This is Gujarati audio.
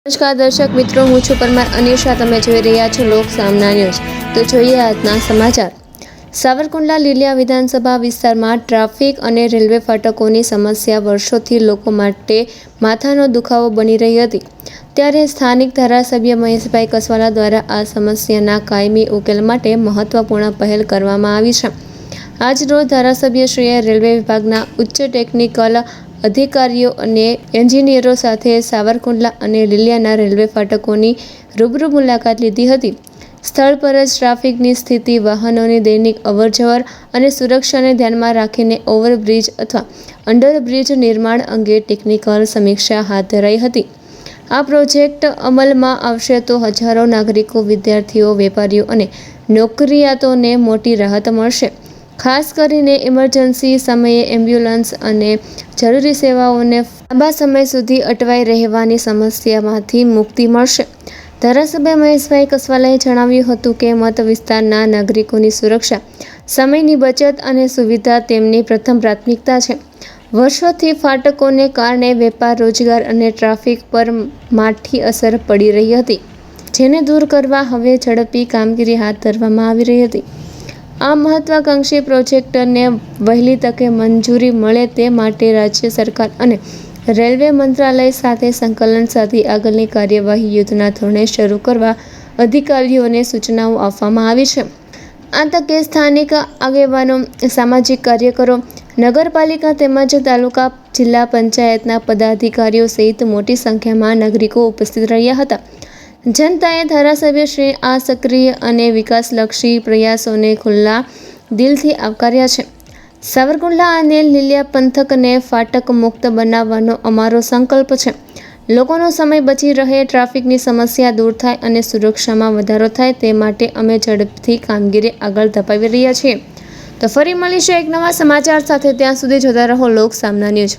નમસ્કાર દર્શક મિત્રો, હું છું પરમાર અનિશા. તમે જોઈ રહ્યા છો લોક સામના ન્યૂઝ. તો જોઈએ આજના સમાચાર. સાવરકુંડલા લીલિયા વિધાનસભા વિસ્તારમાં ટ્રાફિક અને રેલવે ફાટકોની સમસ્યા વર્ષોથી લોકો માટે માથાનો દુખાવો બની રહી હતી. ત્યારે સ્થાનિક ધારાસભ્ય મહેશભાઈ કસવાલા દ્વારા આ સમસ્યાના કાયમી ઉકેલ માટે મહત્વપૂર્ણ પહેલ કરવામાં આવી છે. આજ રોજ ધારાસભ્યશ્રીએ રેલવે વિભાગના ઉચ્ચ ટેકનિકલ અધિકારીઓ અને એન્જિનિયરો સાથે સાવરકુંડલા અને લીલિયાના રેલવે ફાટકોની રૂબરૂ મુલાકાત લીધી હતી. સ્થળ પર જ ટ્રાફિકની સ્થિતિ, વાહનોની દૈનિક અવરજવર અને સુરક્ષાને ધ્યાનમાં રાખીને ઓવરબ્રિજ અથવા અંડરબ્રિજ નિર્માણ અંગે ટેકનિકલ સમીક્ષા હાથ ધરાઈ હતી. આ પ્રોજેક્ટ અમલમાં આવશે તો હજારો નાગરિકો, વિદ્યાર્થીઓ, વેપારીઓ અને નોકરિયાતોને મોટી રાહત મળશે. ખાસ કરીને ઇમરજન્સી સમયે એમ્બ્યુલન્સ અને જરૂરી સેવાઓને લાંબા સમય સુધી અટવાઈ રહેવાની સમસ્યામાંથી મુક્તિ મળશે. ધારાસભ્ય મહેશભાઈ કસવાલાએ જણાવ્યું હતું કે મત વિસ્તારના નાગરિકોની સુરક્ષા, સમયની બચત અને સુવિધા તેમની પ્રથમ પ્રાથમિકતા છે. વર્ષોથી ફાટકોને કારણે વેપાર, રોજગાર અને ટ્રાફિક પર માઠી અસર પડી રહી હતી, જેને દૂર કરવા હવે ઝડપી કામગીરી હાથ ધરવામાં આવી રહી હતી. આ મહત્વાકાંક્ષી પ્રોજેક્ટને વહેલી તકે મંજૂરી મળે તે માટે રાજ્ય સરકાર અને રેલવે મંત્રાલય સાથે સંકલન સાધી આગળની કાર્યવાહી યુદ્ધના ધોરણે શરૂ કરવા અધિકારીઓને સૂચનાઓ આપવામાં આવી છે. આ તકે સ્થાનિક આગેવાનો, સામાજિક કાર્યકરો, નગરપાલિકા તેમજ તાલુકા, જિલ્લા પંચાયતના પદાધિકારીઓ સહિત મોટી સંખ્યામાં નાગરિકો ઉપસ્થિત રહ્યા હતા. જનતાએ ધારાસભ્યશ્રી આ સક્રિય અને વિકાસલક્ષી પ્રયાસોને ખુલ્લા દિલથી આવકાર્યા છે. સાવરકુંડલા અને લીલિયા પંથકને ફાટક મુક્ત બનાવવાનો અમારો સંકલ્પ છે. લોકોનો સમય બચી રહે, ટ્રાફિકની સમસ્યા દૂર થાય અને સુરક્ષામાં વધારો થાય તે માટે અમે ઝડપથી કામગીરી આગળ ધપાવી રહ્યા છીએ. તો ફરી મળીશું એક નવા સમાચાર સાથે. ત્યાં સુધી જોતા રહો લોક સામના ન્યૂઝ.